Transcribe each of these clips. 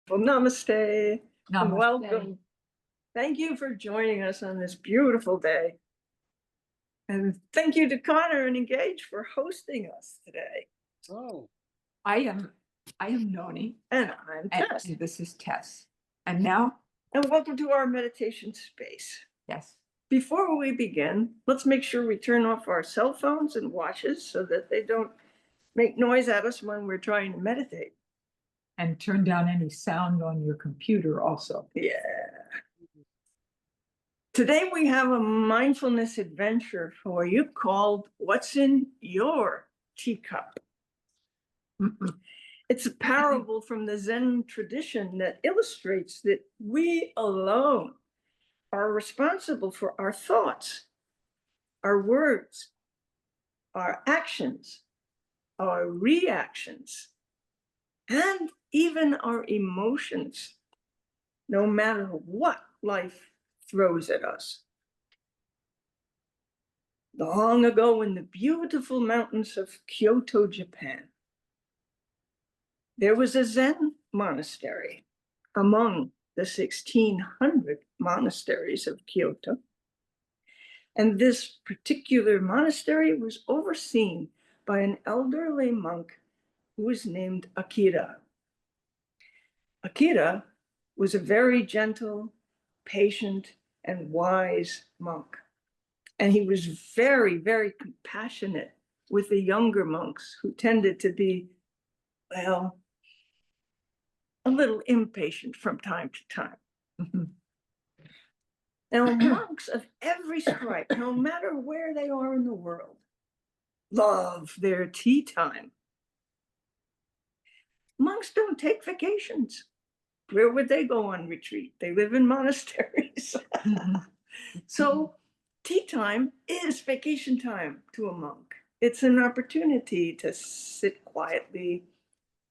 Well, namaste and Namaste. welcome. Thank you for joining us on this beautiful day. And thank you to Connor and Engage for hosting us today. Oh, I am Noni. And I'm Tess. And this is Tess. And now? And welcome to our meditation space. Yes. Before we begin, let's make sure we turn off our cell phones and watches so that they don't make noise at us when we're trying to meditate. And turn down any sound on your computer also. Yeah. Today we have a mindfulness adventure for you called What's in Your Teacup? It's a parable from the Zen tradition that illustrates that we alone are responsible for our thoughts, our words, our actions, our reactions, and even our emotions, no matter what life throws at us. Long ago in the beautiful mountains of Kyoto, Japan, there was a Zen monastery among the 1,600 monasteries of Kyoto. And this particular monastery was overseen by an elderly monk who was named Akira. Akira was a very gentle, patient, and wise monk. And he was very, very compassionate with the younger monks who tended to be, well, a little impatient from time to time. Now, monks of every stripe, no matter where they are in the world, love their tea time. Monks don't take vacations. Where would they go on retreat? They live in monasteries. So tea time is vacation time to a monk. It's an opportunity to sit quietly,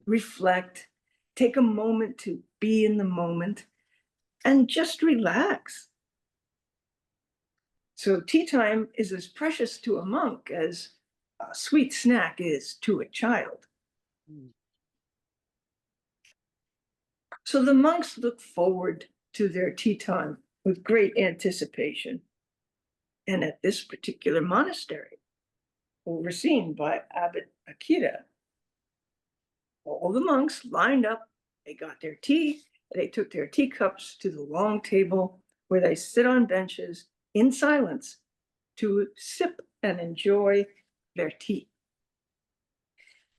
reflect, take a moment to be in the moment, and just relax. So tea time is as precious to a monk as a sweet snack is to a child. So the monks look forward to their tea time with great anticipation. And at this particular monastery, overseen by Abbot Akira, all the monks lined up, they got their tea, they took their teacups to the long table where they sit on benches in silence to sip and enjoy their tea.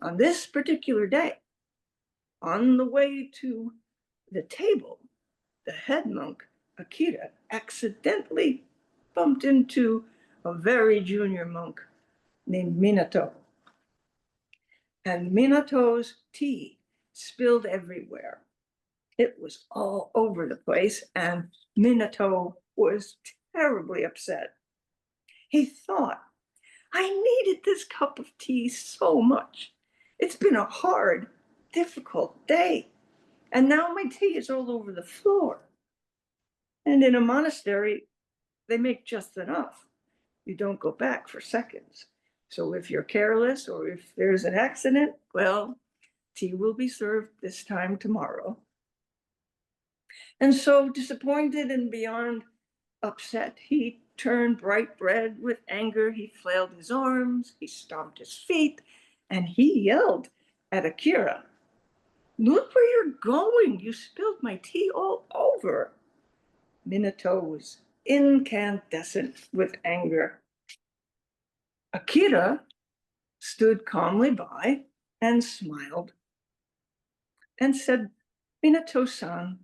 On this particular day, on the way to the table, the head monk, Akira, accidentally bumped into a very junior monk named Minato. And Minato's tea spilled everywhere. It was all over the place, and Minato was terribly upset. He thought, I needed this cup of tea so much. It's been a hard, difficult day, and now my tea is all over the floor. And in a monastery, they make just enough. You don't go back for seconds. So if you're careless or if there's an accident, well, tea will be served this time tomorrow. And so disappointed and beyond upset, he turned bright red with anger. He flailed his arms, he stomped his feet, and he yelled at Akira, look where you're going. You spilled my tea all over. Minato was incandescent with anger. Akira stood calmly by and smiled and said, Minato-san,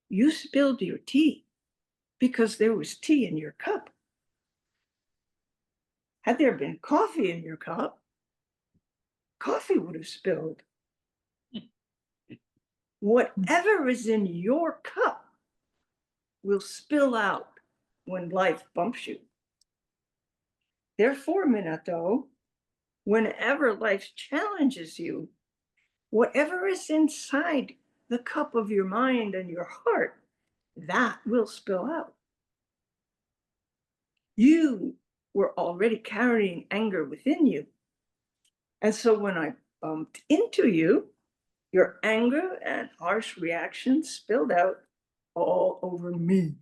you spilled your tea because there was tea in your cup. Had there been coffee in your cup, coffee would have spilled. Whatever is in your cup will spill out when life bumps you. Therefore, Minato, whenever life challenges you, whatever is inside the cup of your mind and your heart, that will spill out. You were already carrying anger within you. And so when I bumped into you, Your anger and harsh reactions spilled out all over me.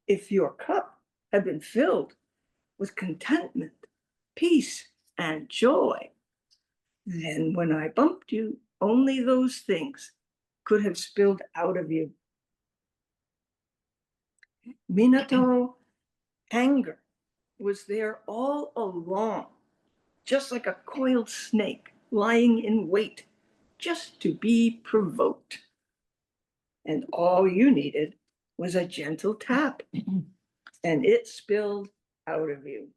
If your cup had been filled with contentment, peace, and joy, then when I bumped you, only those things could have spilled out of you. Minato, anger was there all along, just like a coiled snake lying in wait, just to be provoked. And all you needed was a gentle tap, and it spilled out of you.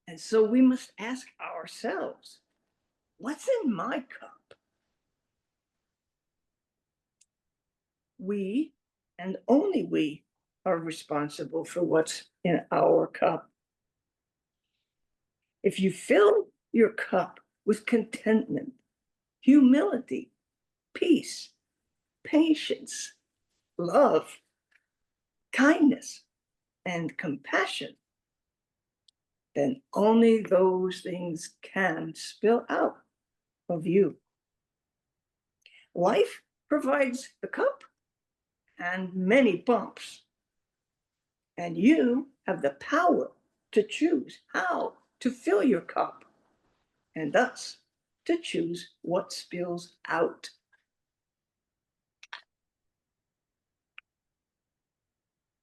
And so we must ask ourselves, what's in my cup? We, and only we, are responsible for what's in our cup. If you fill your cup with contentment, humility, peace, patience, love, kindness, and compassion, then only those things can spill out of you. Life provides the cup and many bumps, and you have the power to choose how to fill your cup, and thus to choose what spills out.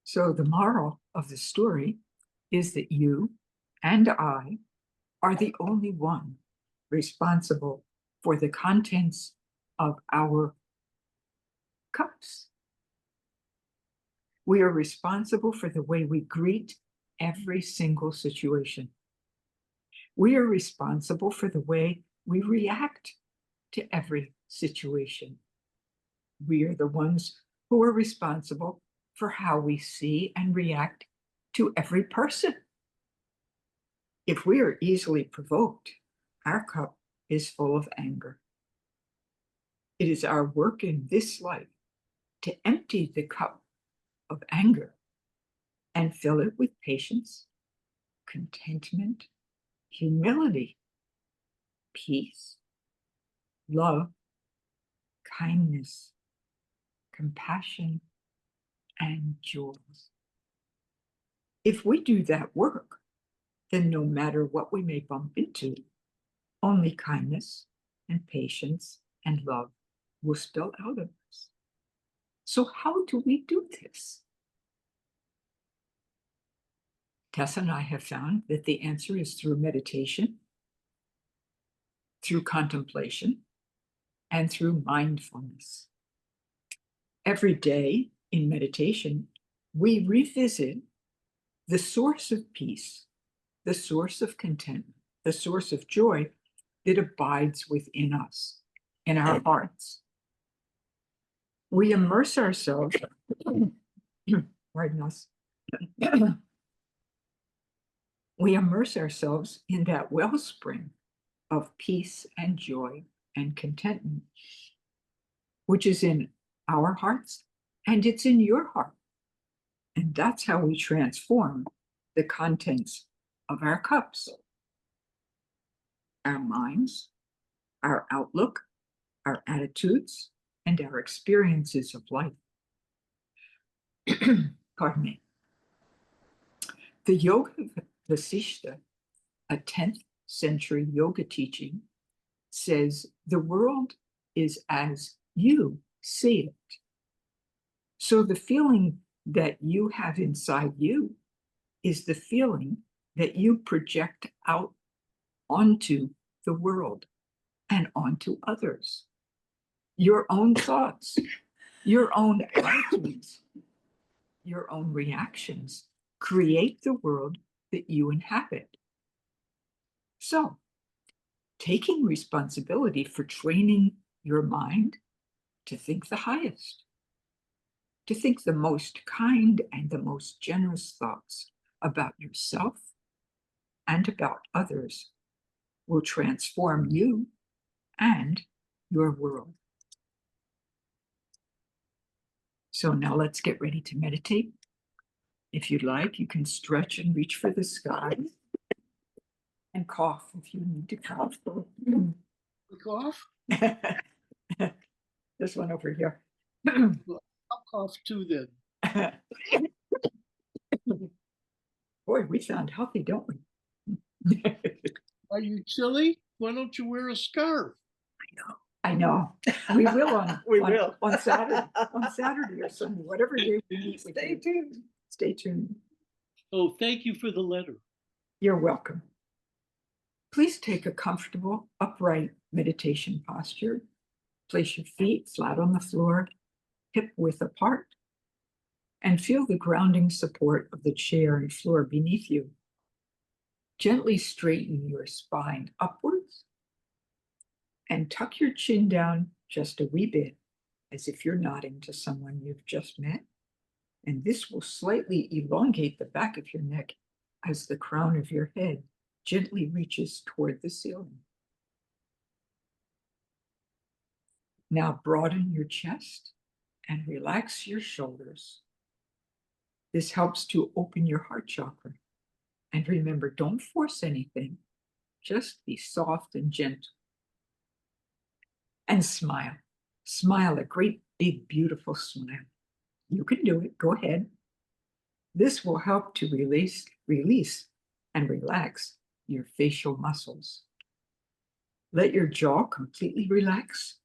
So the moral of the story is that you and I are the only one responsible for the contents of our cups. We are responsible for the way we greet every single situation. We are responsible for the way we react to every situation. We are the ones who are responsible for how we see and react to every person. If we are easily provoked, our cup is full of anger. It is our work in this life to empty the cup of anger and fill it with patience, contentment, humility, peace, love, kindness, compassion, and joy. If we do that work, then no matter what we may bump into, only kindness and patience and love will spill out of us. So how do we do this? Tess and I have found that the answer is through meditation, through contemplation, and through mindfulness. Every day in meditation, we revisit the source of peace, the source of contentment, the source of joy that abides within us, in our hearts. We immerse ourselves, pardon us, we immerse ourselves in that wellspring of peace and joy and contentment, which is in our hearts and it's in your heart. And that's how we transform the contents of our cups, our minds, our outlook, our attitudes, and our experiences of life. Pardon me. The Yoga Vasishtha, a 10th century yoga teaching, says the world is as you see it. So the feeling that you have inside you is the feeling that you project out onto the world and onto others. Your own thoughts, your own attitudes, your own reactions create the world that you inhabit. So, taking responsibility for training your mind to think the highest, to think the most kind and the most generous thoughts about yourself and about others will transform you and your world. So now let's get ready to meditate. If you'd like, you can stretch and reach for the sky and and cough if you need to cough. Cough? This one over here. I'll cough too then. Boy, we sound healthy, don't we? Are you chilly? Why don't you wear a scarf? I know. We will on We will. on Saturday or Sunday, whatever day we meet with Stay you. tuned. Stay tuned. Oh, thank you for the letter. You're welcome. Please take a comfortable, upright meditation posture. Place your feet flat on the floor, hip width apart, and feel the grounding support of the chair and floor beneath you. Gently straighten your spine upwards and tuck your chin down just a wee bit, as if you're nodding to someone you've just met. And this will slightly elongate the back of your neck as the crown of your head gently reaches toward the ceiling. Now broaden your chest and relax your shoulders. This helps to open your heart chakra. And remember, don't force anything. Just be soft and gentle. And smile. Smile a great, big, beautiful smile. You can do it. Go ahead. This will help to release and relax your facial muscles. Let your jaw completely relax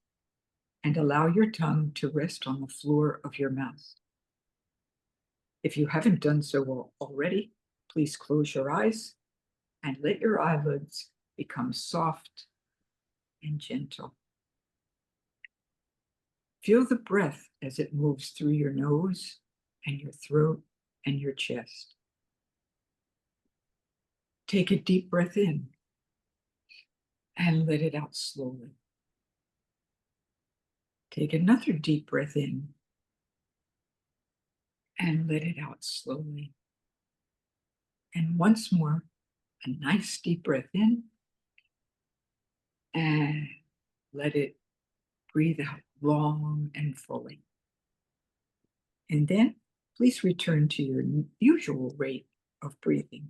and allow your tongue to rest on the floor of your mouth. If you haven't done so already, please close your eyes and let your eyelids become soft and gentle. Feel the breath as it moves through your nose and your throat and your chest. Take a deep breath in and let it out slowly. Take another deep breath in and let it out slowly. And once more, a nice deep breath in and let it breathe out long and fully. And then please return to your usual rate of breathing.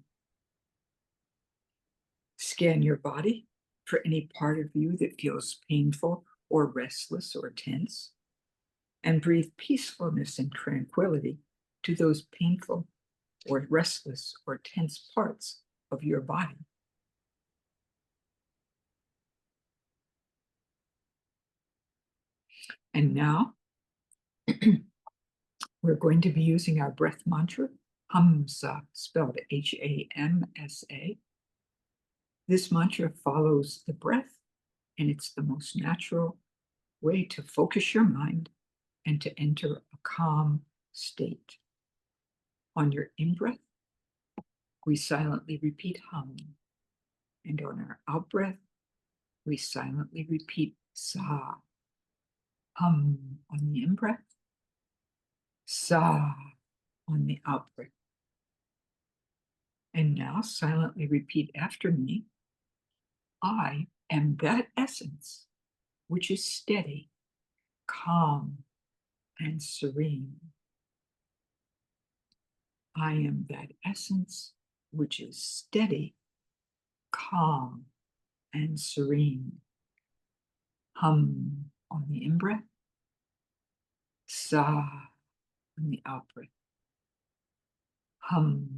Scan your body for any part of you that feels painful or restless or tense, and breathe peacefulness and tranquility to those painful or restless or tense parts of your body. And now we're going to be using our breath mantra, Hamsa, spelled Hamsa. This mantra follows the breath, and it's the most natural way to focus your mind and to enter a calm state. On your in-breath, we silently repeat hum. And on our out-breath, we silently repeat sa. Hum on the in-breath, sa on the out-breath. And now silently repeat after me. I am that essence which is steady, calm, and serene. I am that essence which is steady, calm, and serene. Hum on the in-breath, sa on the out-breath. Hum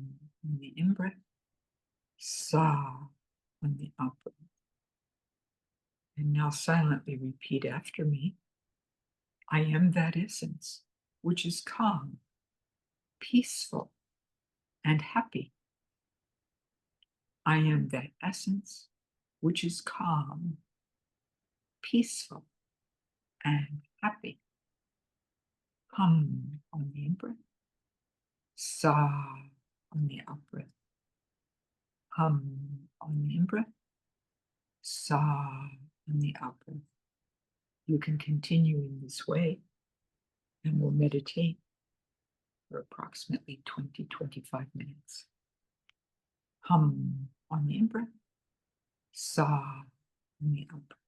on the in-breath, sa on the out-breath. And now silently repeat after me. I am that essence which is calm, peaceful, and happy. I am that essence which is calm, peaceful, and happy. Hum on the in-breath, sa on the out-breath. Hum on the in-breath, sa on the out-breath. You can continue in this way, and we'll meditate for approximately 20-25 minutes. Hum on the in-breath, sa on the out-breath.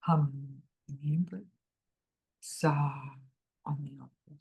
Hum on the in-breath, sa on the out-breath.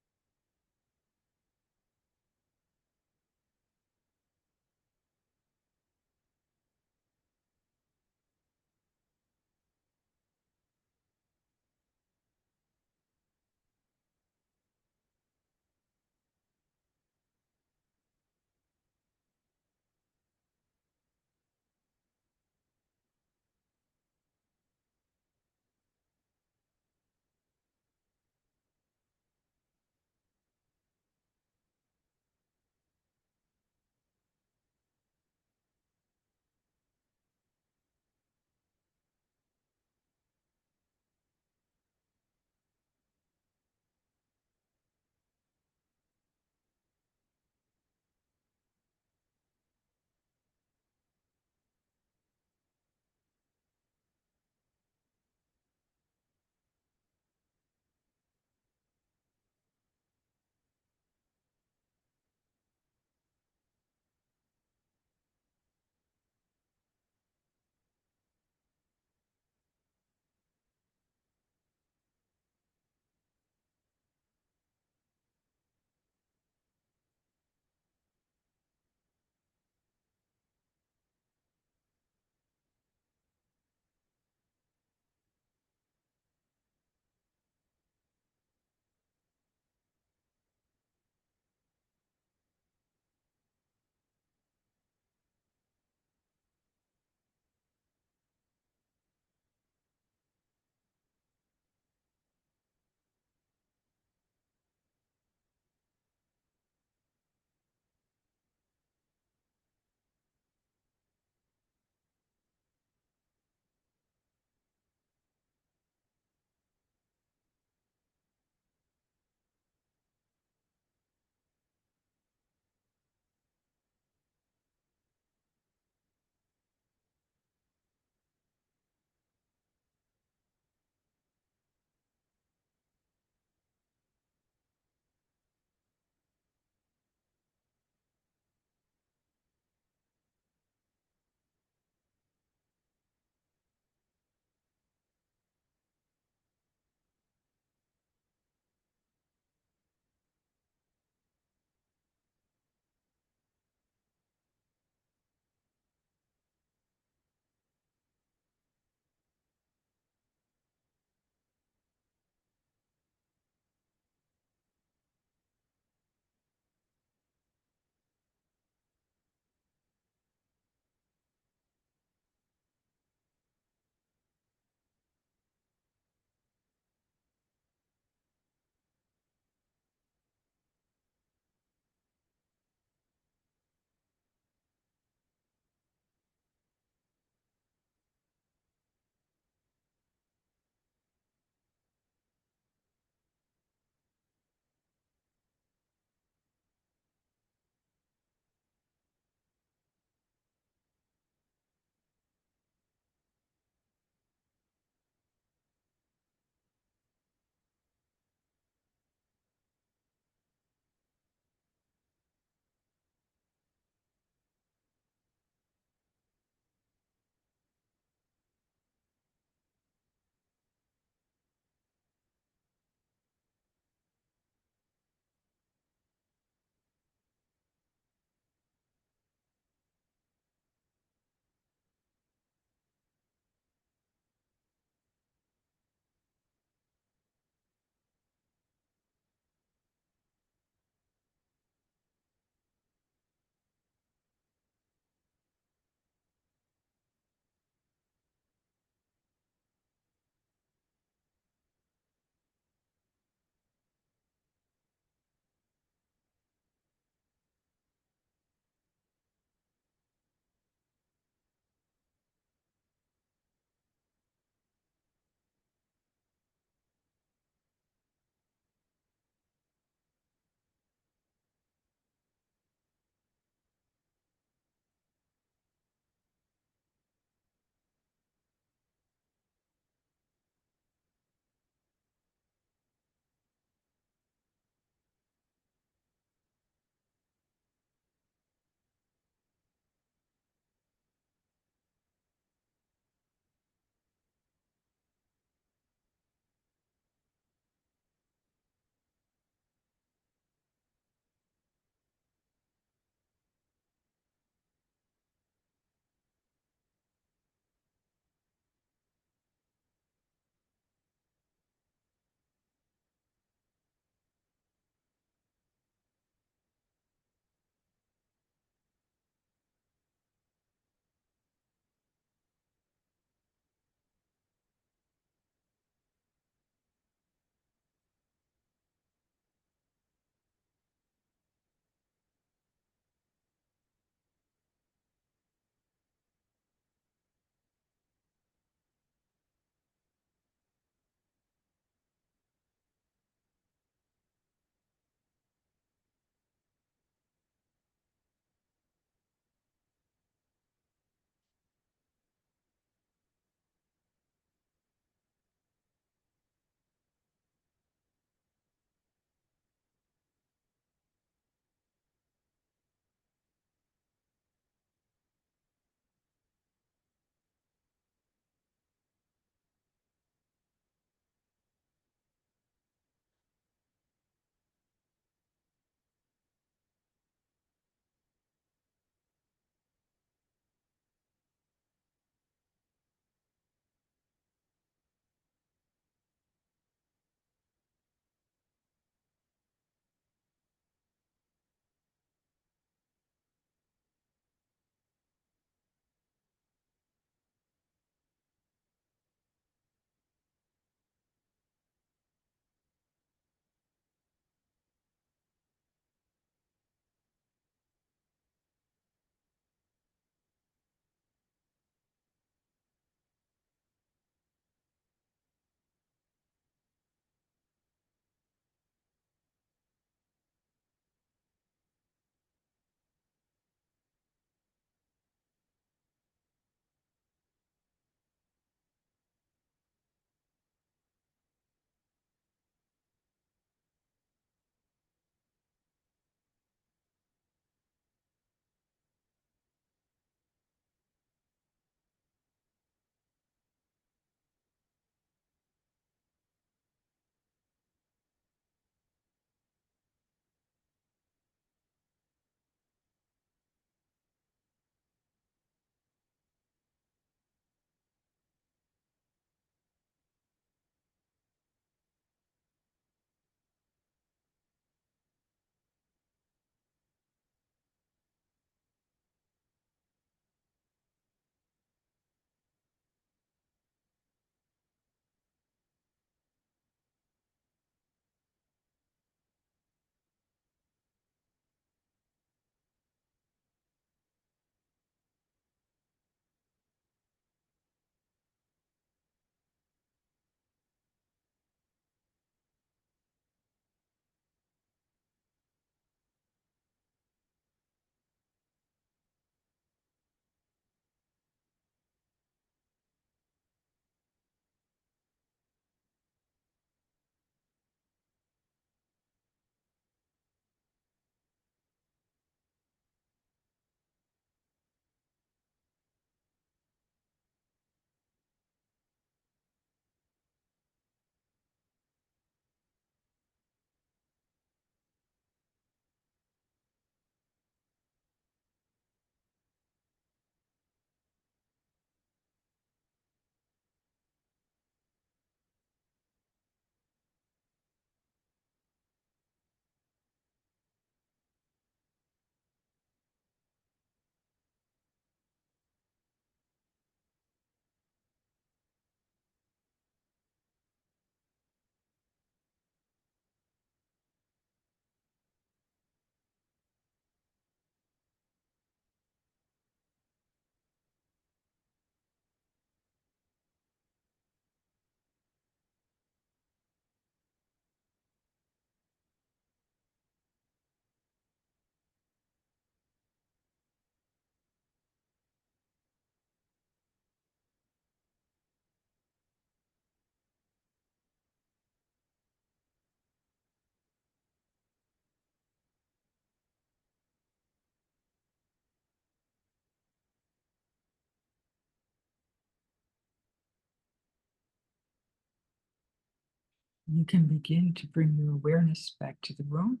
you can begin to bring your awareness back to the room.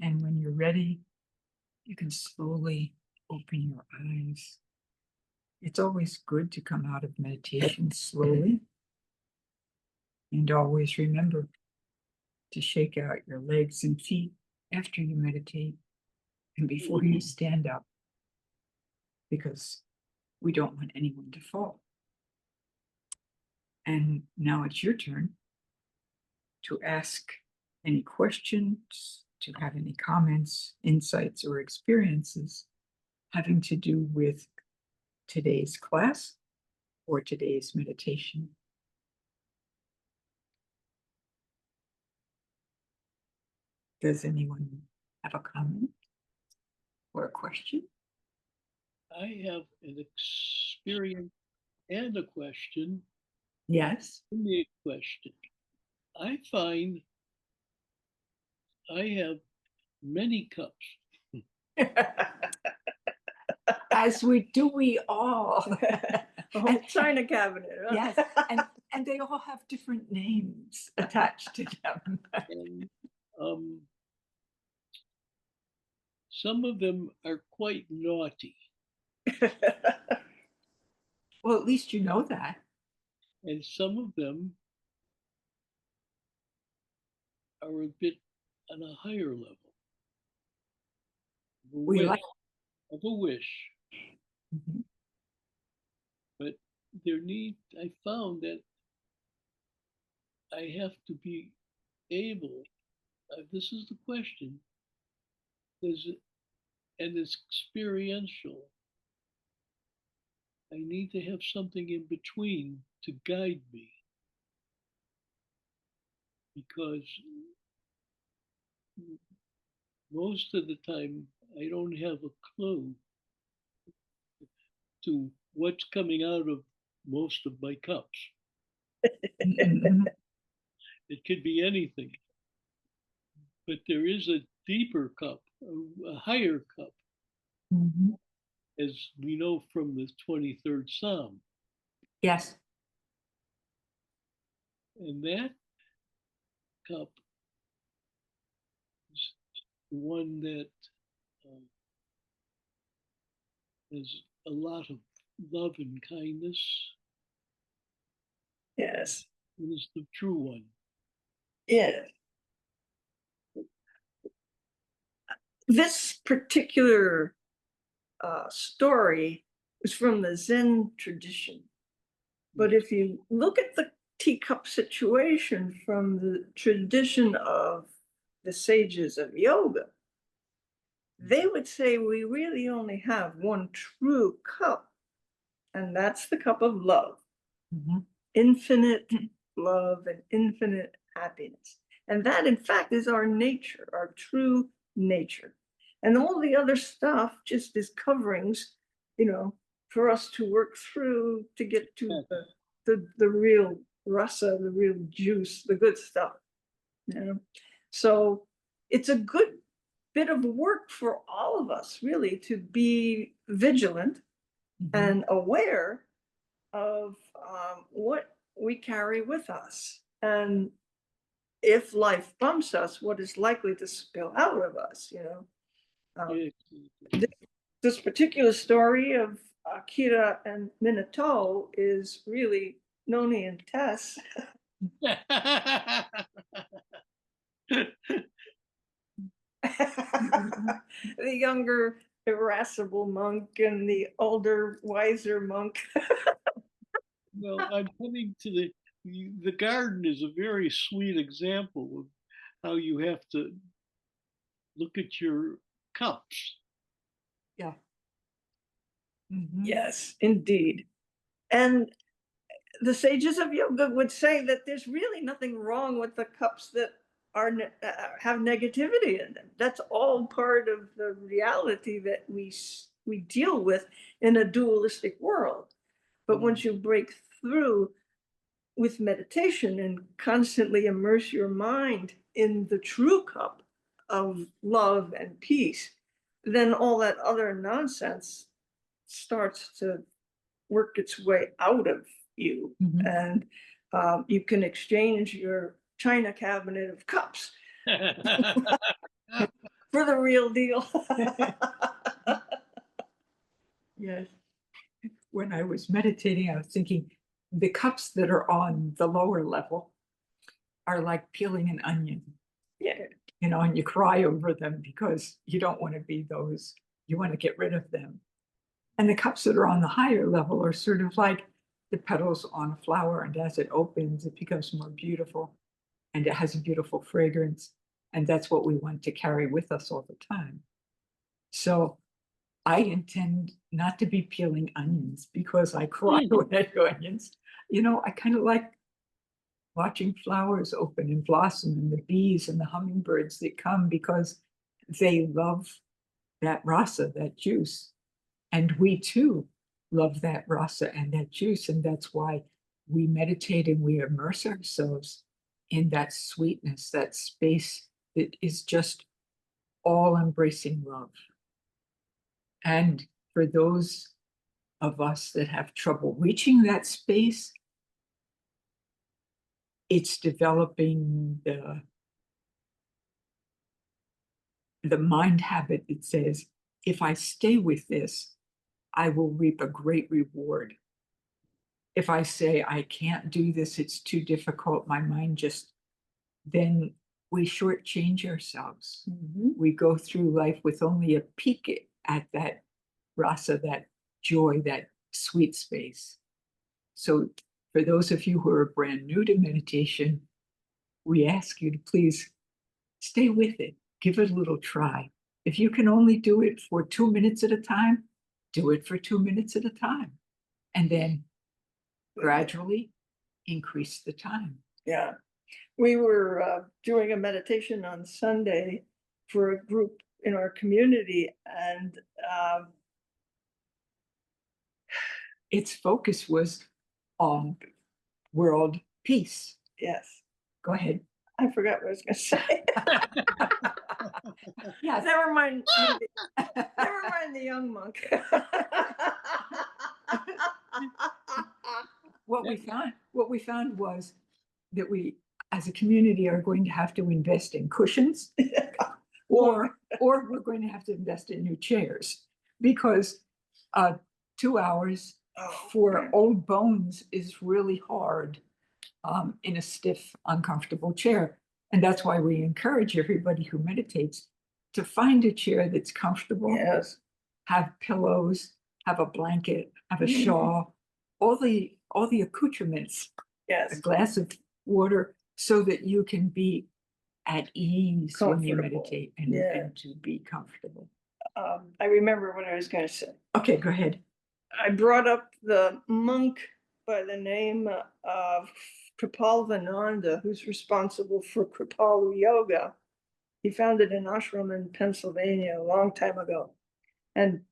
And when you're ready, you can slowly open your eyes. It's always good to come out of meditation slowly. And always remember to shake out your legs and feet after you meditate and before you stand up, because we don't want anyone to fall. And now it's your turn to ask any questions, to have any comments, insights, or experiences having to do with today's class or today's meditation. Does anyone have a comment or a question? I have an experience and a question. Yes. Give me a question. I find I have many cups. As we all. A whole china cabinet. Huh? Yes, and they all have different names attached to them. And some of them are quite naughty, Well, at least you know that. and some of them are a bit on a higher level. We like. Of a wish. Mhm. But I found that I have to be able, this is the question, and it's experiential. I need to have something in between to guide me, because most of the time I don't have a clue to what's coming out of most of my cups. Mhm. It could be anything, but there is a deeper cup, a higher cup, Mhm. as we know from the 23rd Psalm. Yes. And that cup is the one that has a lot of love and kindness. Yes. It is the true one. Yes. This particular story is from the Zen tradition. But if you look at the teacup situation from the tradition of the sages of yoga, they would say we really only have one true cup, and that's the cup of love. Mhm. Infinite love and infinite happiness. And that, in fact, is our nature, our true nature. And all the other stuff just is coverings, for us to work through to get to the real rasa, the real juice, the good stuff. So it's a good bit of work for all of us, really, to be vigilant and aware of what we carry with us. And if life bumps us, what is likely to spill out of us, This particular story of Akira and Minato is really Noni and Tess. The younger, irascible monk and the older, wiser monk. Well, I'm coming to the garden is a very sweet example of how you have to look at your cups. Yeah. Mhm. Yes, indeed. And the sages of yoga would say that there's really nothing wrong with the cups that have negativity in them. That's all part of the reality that we deal with in a dualistic world. But once you break through with meditation and constantly immerse your mind in the true cup of love and peace, then all that other nonsense starts to work its way out of you. Mhm. And You can exchange your china cabinet of cups for the real deal. Yes. When I was meditating, I was thinking the cups that are on the lower level are like peeling an onion, Yeah, you know, and you cry over them because you don't want to be those, you want to get rid of them. And the cups that are on the higher level are sort of like the petals on a flower, and as it opens, it becomes more beautiful and it has a beautiful fragrance. And that's what we want to carry with us all the time. So I intend not to be peeling onions because I cry when I do onions. You know, I kind of like watching flowers open and blossom and the bees and the hummingbirds that come because they love that rasa, that juice. And we too love that rasa and that juice. And that's why we meditate and we immerse ourselves in that sweetness, that space that is just all embracing love. And for those of us that have trouble reaching that space, it's developing the mind habit that says, if I stay with this, I will reap a great reward. If I say, I can't do this, it's too difficult, my mind just, then we shortchange ourselves. We go through life with only a peek at that rasa, that joy, that sweet space. So for those of you who are brand new to meditation, we ask you to please stay with it, give it a little try. If you can only do it for 2 minutes at a time, do it for 2 minutes at a time. And then gradually increase the time. yeah. We were doing a meditation on Sunday for a group in our community, and Its focus was on world peace. yes, Go ahead. I forgot what I was going to say. Yeah, Never mind. Never mind the young monk. what we found was that we, as a community, are going to have to invest in cushions, or we're going to have to invest in new chairs, because 2 hours for old bones is really hard in a stiff, uncomfortable chair. And that's why we encourage everybody who meditates to find a chair that's comfortable, Yes. have pillows, have a blanket, have a shawl, all the accoutrements, a Yes. glass of water, so that you can be at ease when you Comfortable. meditate Yeah. and to be comfortable. I remember what I was going to say. Okay, go ahead. I brought up the monk by the name of Kripalvananda, who's responsible for Kripalu Yoga. He founded an ashram in Pennsylvania a long time ago and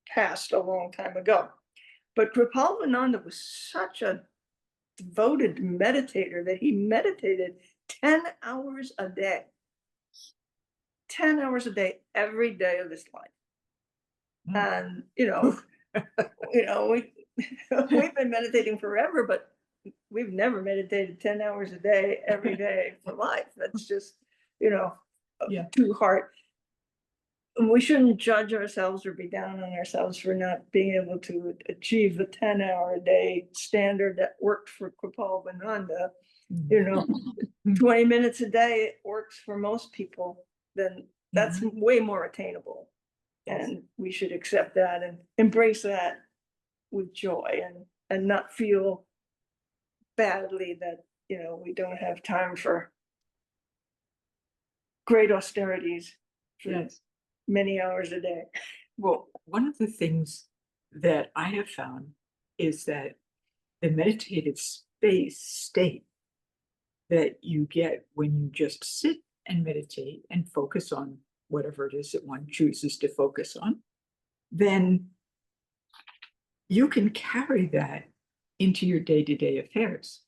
passed a long time ago. But Kripalvananda was such a devoted meditator that he meditated 10 hours a day. 10 hours a day, every day of his life. And, we've been meditating forever, but we've never meditated 10 hours a day, every day for life. That's just, Yeah. too hard. And we shouldn't judge ourselves or be down on ourselves for not being able to achieve the 10-hour a day standard that worked for Kripalvananda. 20 minutes a day works for most people, then that's way more attainable. Yes. And we should accept that and embrace that with joy, and not feel badly that, we don't have time for great austerities for Yes. many hours a day. Well, one of the things that I have found is that the meditative state that you get when you just sit and meditate and focus on whatever it is that one chooses to focus on, then you can carry that into your day-to-day affairs.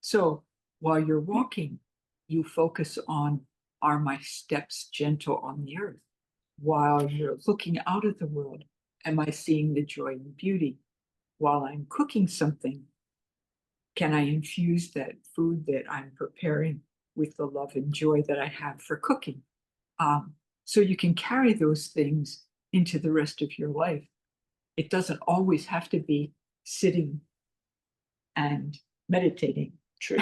So while you're walking, you focus on, are my steps gentle on the earth? While you're looking out at the world, am I seeing the joy and beauty? While I'm cooking something, can I infuse that food that I'm preparing with the love and joy that I have for cooking? So you can carry those things into the rest of your life. It doesn't always have to be sitting and meditating. True.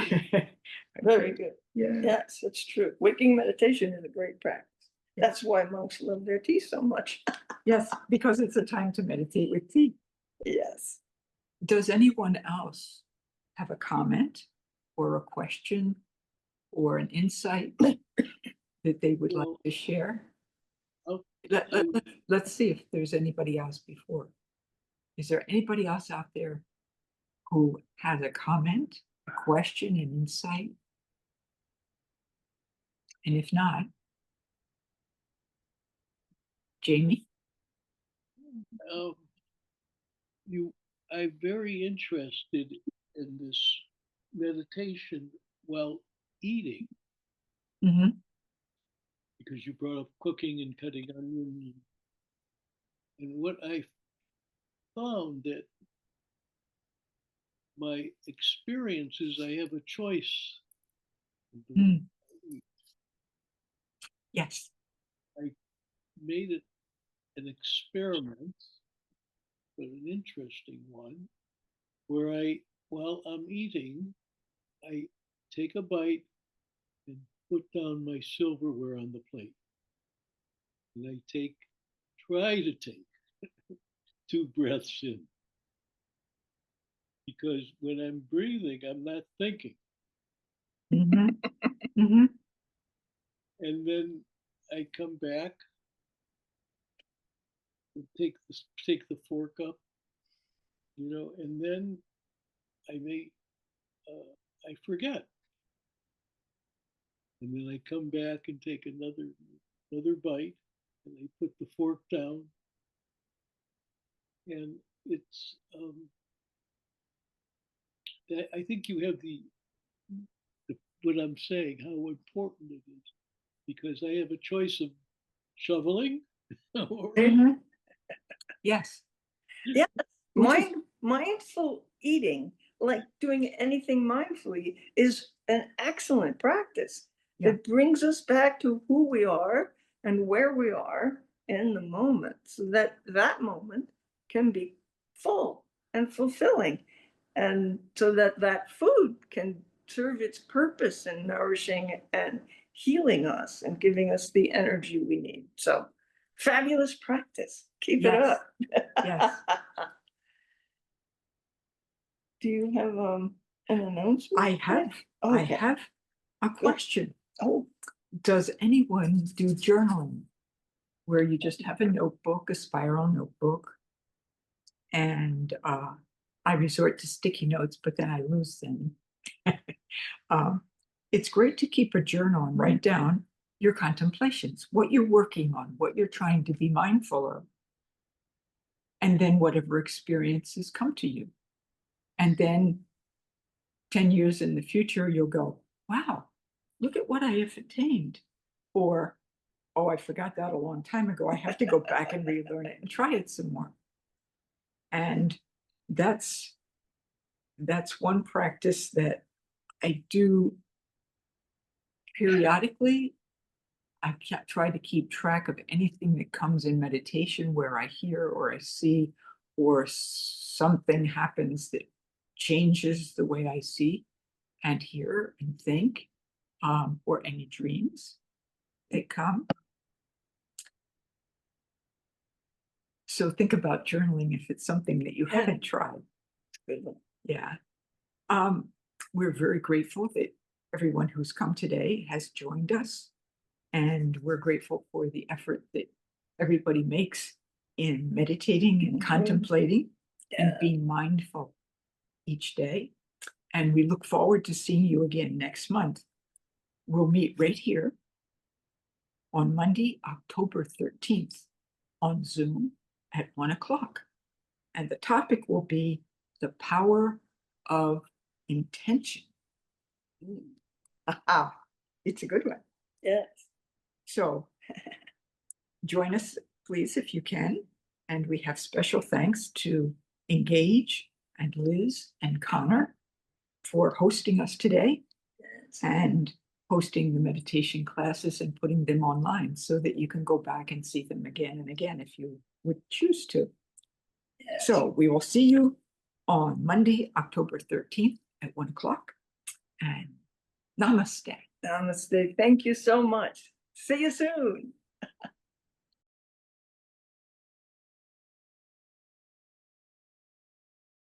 Very good. Yeah. Yes, it's true. Waking meditation is a great practice. That's why monks love their tea so much. Yes, because it's a time to meditate with tea. Yes. Does anyone else have a comment or a question or an insight that they would like Well, to share? I'll- Let's see if there's anybody else before. Is there anybody else out there who has a comment, a question, an insight? And if not, Jamie? um, I'm very interested in this meditation while eating, Mm-hmm. because you brought up cooking and cutting onions. And what I found that my experience is I have a choice. Mm. Yes. I made it an experiment, but an interesting one, where while I'm eating, I take a bite and put down my silverware on the plate. And I try to take 2 breaths in. Because when I'm breathing, I'm not thinking. Mm-hmm. Mm-hmm. And then I come back and take the fork up, and then I I forget. And then I come back and take another bite, and I put the fork down. And it's I think you have what I'm saying, how important it is, because I have a choice of shoveling or Mm-hmm. Yes. Yeah. Which is- Mindful eating, like doing anything mindfully, is an excellent practice. Yeah. It brings us back to who we are and where we are in the moment, so that that moment can be full and fulfilling, and so that that food can serve its purpose in nourishing and healing us and giving us the energy we need. So fabulous practice. Keep it Yes. up. Yes. Do you have an announcement? I have Okay. a question. Oh, Does anyone do journaling where you just have a notebook, a spiral notebook, and I resort to sticky notes, but then I lose them. It's great to keep a journal and write down your contemplations, what you're working on, what you're trying to be mindful of, and then whatever experiences come to you. And then 10 years in the future, you'll go, wow, look at what I have attained. Or, oh, I forgot that a long time ago. I have to go back and relearn it and try it some more. And that's one practice that I do periodically. I try to keep track of anything that comes in meditation where I hear or I see or something happens that changes the way I see and hear and think, or any dreams that come. So think about journaling if it's something that you haven't tried. Yeah. We're very grateful that everyone who's come today has joined us. And we're grateful for the effort that everybody makes in meditating and contemplating and being mindful each day. And we look forward to seeing you again next month. We'll meet right here on Monday, October 13th on Zoom at 1 o'clock. And the topic will be the power of intention. It's a good one. yes. So join us, please, if you can. And we have special thanks to Engage and Liz and Connor for hosting us today Yes. and hosting the meditation classes and putting them online so that you can go back and see them again and again if you would choose to. Yes. So we will see you on Monday, October 13th at 1 o'clock. And namaste. Namaste. Thank you so much. See you soon.